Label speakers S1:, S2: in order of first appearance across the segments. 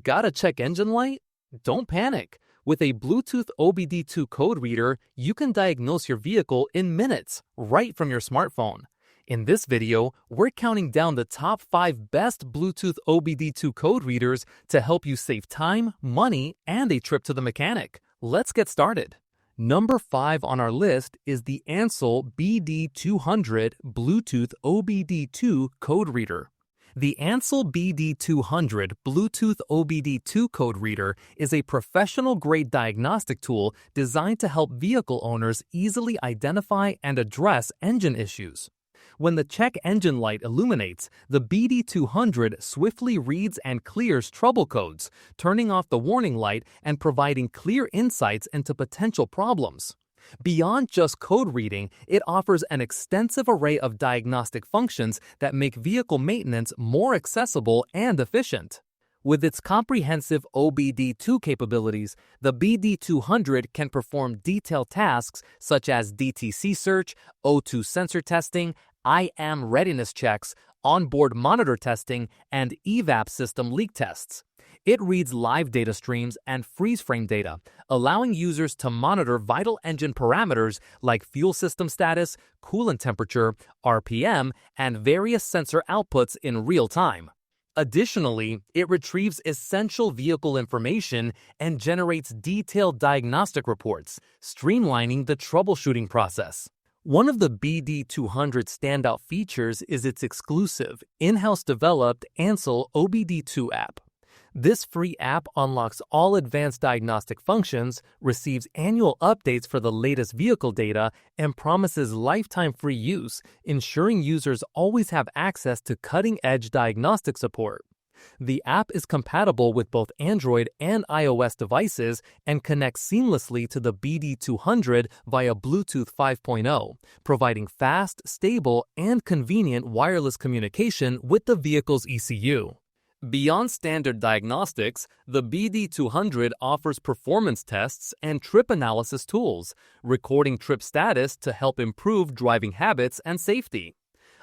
S1: Gotta check engine light? Don't panic. With a Bluetooth OBD2 code reader, you can diagnose your vehicle in minutes, right from your smartphone. In this video, we're counting down the top 5 best Bluetooth OBD2 code readers to help you save time, money, and a trip to the mechanic. Let's get started. Number 5 on our list is the Ancel BD200 Bluetooth OBD2 code reader. The Ancel BD200 Bluetooth OBD2 code reader is a professional-grade diagnostic tool designed to help vehicle owners easily identify and address engine issues. When the check engine light illuminates, the BD200 swiftly reads and clears trouble codes, turning off the warning light and providing clear insights into potential problems. Beyond just code reading, it offers an extensive array of diagnostic functions that make vehicle maintenance more accessible and efficient. With its comprehensive OBD2 capabilities, the BD200 can perform detailed tasks such as DTC search, O2 sensor testing, IAM readiness checks, onboard monitor testing, and EVAP system leak tests. It reads live data streams and freeze-frame data, allowing users to monitor vital engine parameters like fuel system status, coolant temperature, RPM, and various sensor outputs in real time. Additionally, it retrieves essential vehicle information and generates detailed diagnostic reports, streamlining the troubleshooting process. One of the BD200 standout features is its exclusive, in-house developed Ancel OBD2 app. This free app unlocks all advanced diagnostic functions, receives annual updates for the latest vehicle data, and promises lifetime free use, ensuring users always have access to cutting-edge diagnostic support. The app is compatible with both Android and iOS devices and connects seamlessly to the BD200 via Bluetooth 5.0, providing fast, stable, and convenient wireless communication with the vehicle's ECU. Beyond standard diagnostics, the BD200 offers performance tests and trip analysis tools, recording trip status to help improve driving habits and safety.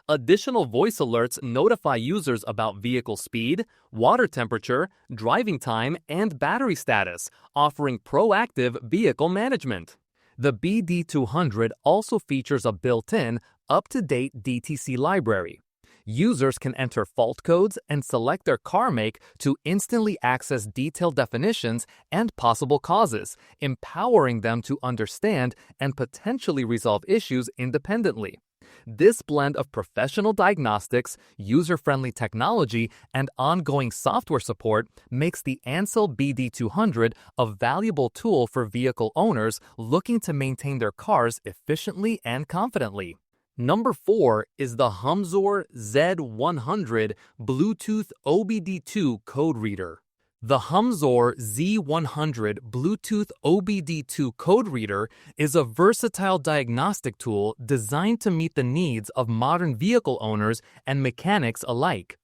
S1: Additional voice alerts notify users about vehicle speed, water temperature, driving time, and battery status, offering proactive vehicle management. The BD200 also features a built-in, up-to-date DTC library. Users can enter fault codes and select their car make to instantly access detailed definitions and possible causes, empowering them to understand and potentially resolve issues independently. This blend of professional diagnostics, user-friendly technology, and ongoing software support makes the Ancel BD200 a valuable tool for vehicle owners looking to maintain their cars efficiently and confidently. Number 4 is the Humzor Z100 Bluetooth OBD2 code reader. The Humzor Z100 Bluetooth OBD2 code reader is a versatile diagnostic tool designed to meet the needs of modern vehicle owners and mechanics alike.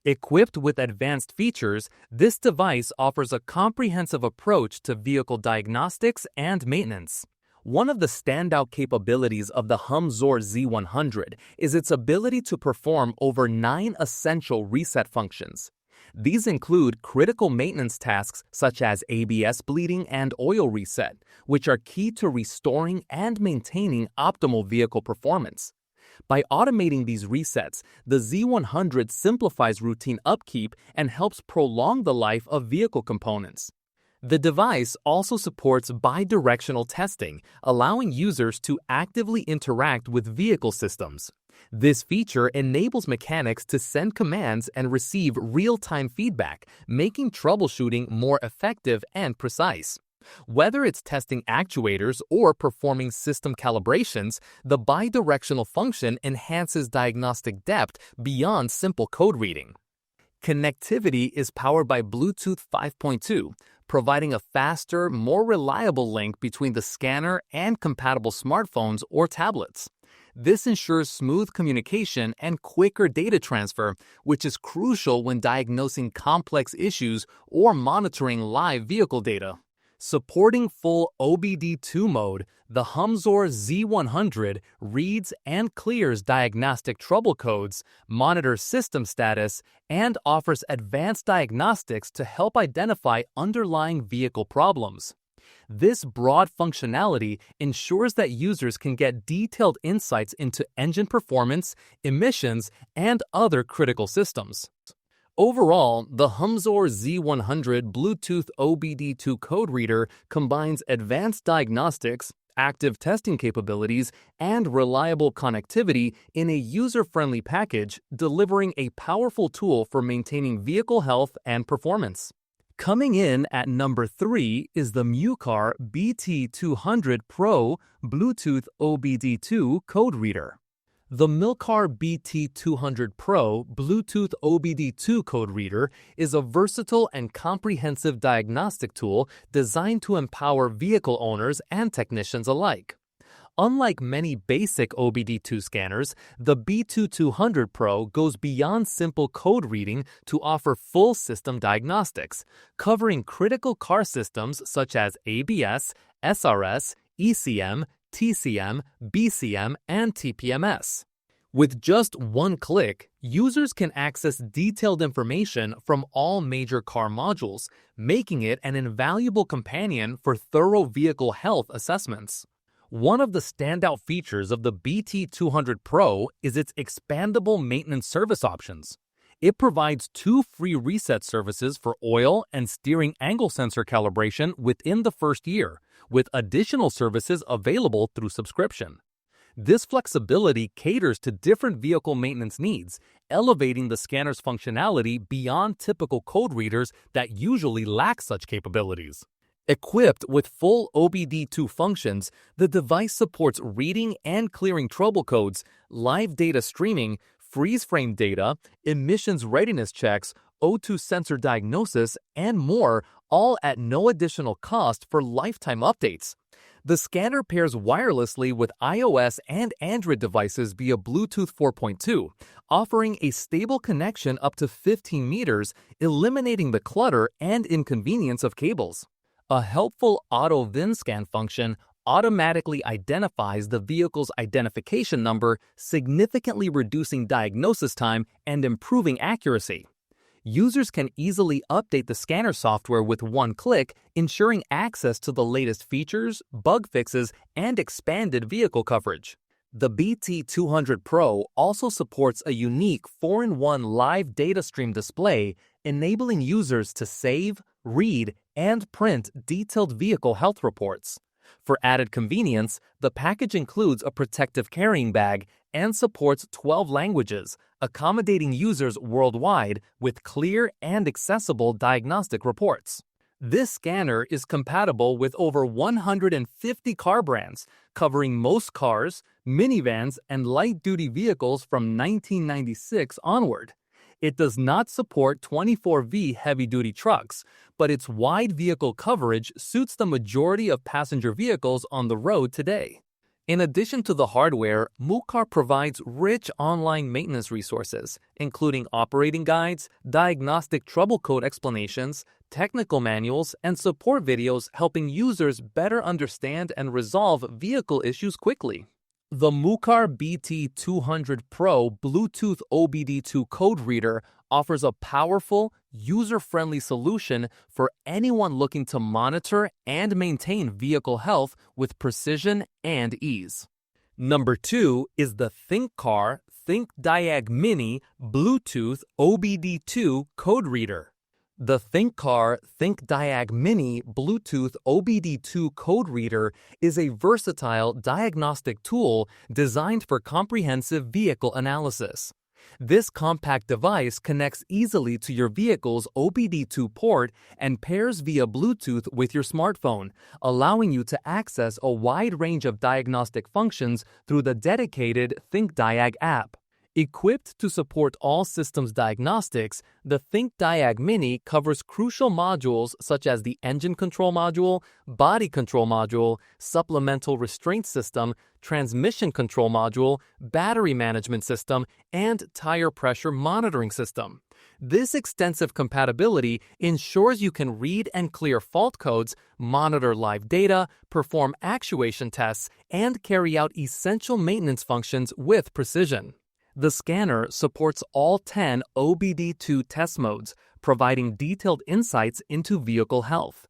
S1: Equipped with advanced features, this device offers a comprehensive approach to vehicle diagnostics and maintenance. One of the standout capabilities of the Humzor Z100 is its ability to perform over 9 essential reset functions. These include critical maintenance tasks such as ABS bleeding and oil reset, which are key to restoring and maintaining optimal vehicle performance. By automating these resets, the Z100 simplifies routine upkeep and helps prolong the life of vehicle components. The device also supports bidirectional testing, allowing users to actively interact with vehicle systems. This feature enables mechanics to send commands and receive real-time feedback, making troubleshooting more effective and precise. Whether it's testing actuators or performing system calibrations, the bidirectional function enhances diagnostic depth beyond simple code reading. Connectivity is powered by Bluetooth 5.2, providing a faster, more reliable link between the scanner and compatible smartphones or tablets. This ensures smooth communication and quicker data transfer, which is crucial when diagnosing complex issues or monitoring live vehicle data. Supporting full OBD2 mode, the Humzor Z100 reads and clears diagnostic trouble codes, monitors system status, and offers advanced diagnostics to help identify underlying vehicle problems. This broad functionality ensures that users can get detailed insights into engine performance, emissions, and other critical systems. Overall, the Humzor Z100 Bluetooth OBD2 code reader combines advanced diagnostics, active testing capabilities, and reliable connectivity in a user-friendly package, delivering a powerful tool for maintaining vehicle health and performance. Coming in at number 3 is the Mucar BT200 Pro Bluetooth OBD2 code reader. The Mucar BT200 Pro Bluetooth OBD2 code reader is a versatile and comprehensive diagnostic tool designed to empower vehicle owners and technicians alike. Unlike many basic OBD2 scanners, the BT200 Pro goes beyond simple code reading to offer full system diagnostics, covering critical car systems such as ABS, SRS, ECM, TCM, BCM, and TPMS. With just one click, users can access detailed information from all major car modules, making it an invaluable companion for thorough vehicle health assessments. One of the standout features of the BT200 Pro is its expandable maintenance service options. It provides 2 free reset services for oil and steering angle sensor calibration within the first year, with additional services available through subscription. This flexibility caters to different vehicle maintenance needs, elevating the scanner's functionality beyond typical code readers that usually lack such capabilities. Equipped with full OBD2 functions, the device supports reading and clearing trouble codes, live data streaming, freeze-frame data, emissions readiness checks, O2 sensor diagnosis, and more, all at no additional cost for lifetime updates. The scanner pairs wirelessly with iOS and Android devices via Bluetooth 4.2, offering a stable connection up to 15 meters, eliminating the clutter and inconvenience of cables. A helpful auto VIN scan function automatically identifies the vehicle's identification number, significantly reducing diagnosis time and improving accuracy. Users can easily update the scanner software with one click, ensuring access to the latest features, bug fixes, and expanded vehicle coverage. The BT200 Pro also supports a unique 4-in-1 live data stream display, enabling users to save, read, and print detailed vehicle health reports. For added convenience, the package includes a protective carrying bag and supports 12 languages, accommodating users worldwide with clear and accessible diagnostic reports. This scanner is compatible with over 150 car brands, covering most cars, minivans, and light-duty vehicles from 1996 onward. It does not support 24V heavy-duty trucks, but its wide vehicle coverage suits the majority of passenger vehicles on the road today. In addition to the hardware, Mucar provides rich online maintenance resources, including operating guides, diagnostic trouble code explanations, technical manuals, and support videos helping users better understand and resolve vehicle issues quickly. The Mucar BT200 Pro Bluetooth OBD2 code reader offers a powerful, user-friendly solution for anyone looking to monitor and maintain vehicle health with precision and ease. Number 2 is the Thinkcar Thinkdiag Mini Bluetooth OBD2 code reader. The Thinkcar Thinkdiag Mini Bluetooth OBD2 code reader is a versatile diagnostic tool designed for comprehensive vehicle analysis. This compact device connects easily to your vehicle's OBD2 port and pairs via Bluetooth with your smartphone, allowing you to access a wide range of diagnostic functions through the dedicated Thinkdiag app. Equipped to support all systems diagnostics, the Thinkdiag Mini covers crucial modules such as the engine control module, body control module, supplemental restraint system, transmission control module, battery management system, and tire pressure monitoring system. This extensive compatibility ensures you can read and clear fault codes, monitor live data, perform actuation tests, and carry out essential maintenance functions with precision. The scanner supports all 10 OBD2 test modes, providing detailed insights into vehicle health.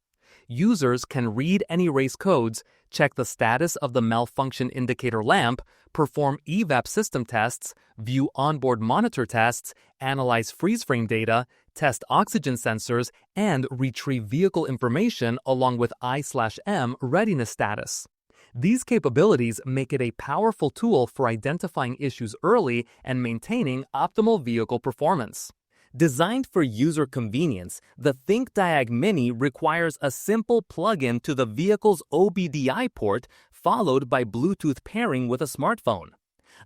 S1: Users can read and erase codes, check the status of the malfunction indicator lamp, perform EVAP system tests, view onboard monitor tests, analyze freeze frame data, test oxygen sensors, and retrieve vehicle information along with I/M readiness status. These capabilities make it a powerful tool for identifying issues early and maintaining optimal vehicle performance. Designed for user convenience, the Thinkdiag Mini requires a simple plug-in to the vehicle's OBD2 port followed by Bluetooth pairing with a smartphone.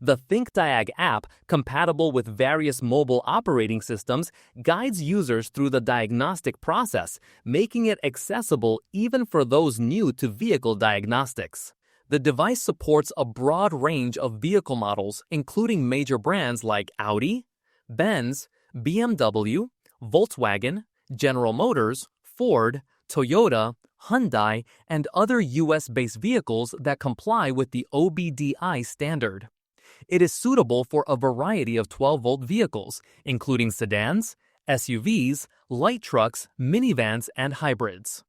S1: The Thinkdiag app, compatible with various mobile operating systems, guides users through the diagnostic process, making it accessible even for those new to vehicle diagnostics. The device supports a broad range of vehicle models, including major brands like Audi, Benz, BMW, Volkswagen, General Motors, Ford, Toyota, Hyundai, and other US-based vehicles that comply with the OBD2 standard. It is suitable for a variety of 12-volt vehicles, including sedans, SUVs, light trucks, minivans, and hybrids.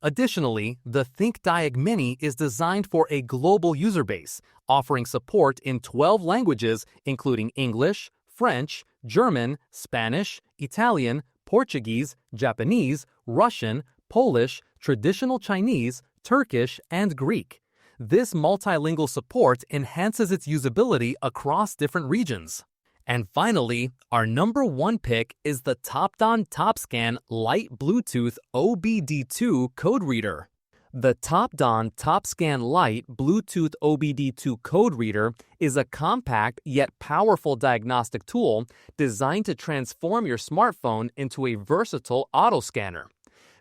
S1: Additionally, the Thinkdiag Mini is designed for a global user base, offering support in 12 languages, including English, French, German, Spanish, Italian, Portuguese, Japanese, Russian, Polish, traditional Chinese, Turkish, and Greek. This multilingual support enhances its usability across different regions. And finally, our number one pick is the Topdon Topscan Lite Bluetooth OBD2 code reader. The Topdon Topscan Lite Bluetooth OBD2 code reader is a compact yet powerful diagnostic tool designed to transform your smartphone into a versatile autoscanner.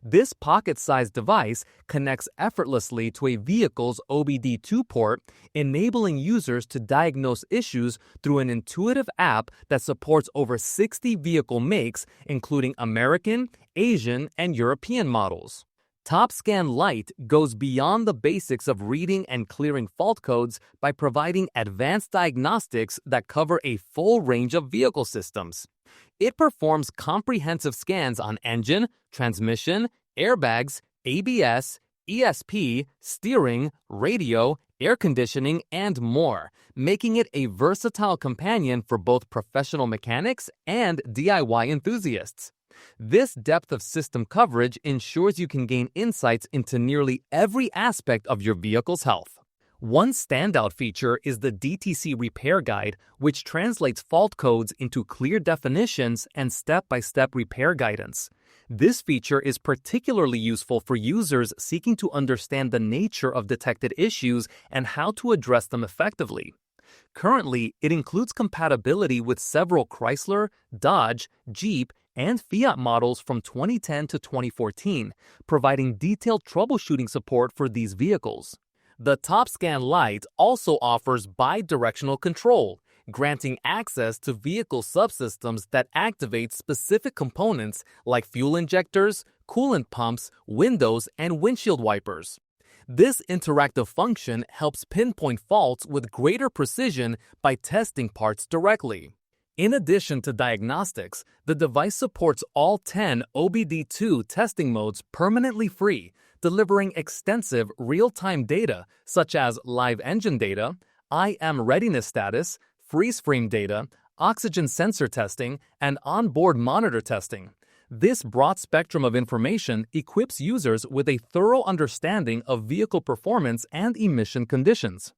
S1: This pocket-sized device connects effortlessly to a vehicle's OBD2 port, enabling users to diagnose issues through an intuitive app that supports over 60 vehicle makes, including American, Asian, and European models. Topscan Lite goes beyond the basics of reading and clearing fault codes by providing advanced diagnostics that cover a full range of vehicle systems. It performs comprehensive scans on engine, transmission, airbags, ABS, ESP, steering, radio, air conditioning, and more, making it a versatile companion for both professional mechanics and DIY enthusiasts. This depth of system coverage ensures you can gain insights into nearly every aspect of your vehicle's health. One standout feature is the DTC Repair Guide, which translates fault codes into clear definitions and step-by-step repair guidance. This feature is particularly useful for users seeking to understand the nature of detected issues and how to address them effectively. Currently, it includes compatibility with several Chrysler, Dodge, Jeep, and Fiat models from 2010 to 2014, providing detailed troubleshooting support for these vehicles. The Topscan Lite also offers bi-directional control, granting access to vehicle subsystems that activate specific components like fuel injectors, coolant pumps, windows, and windshield wipers. This interactive function helps pinpoint faults with greater precision by testing parts directly. In addition to diagnostics, the device supports all 10 OBD2 testing modes permanently free, delivering extensive real-time data such as live engine data, IM readiness status, freeze frame data, oxygen sensor testing, and onboard monitor testing. This broad spectrum of information equips users with a thorough understanding of vehicle performance and emission conditions.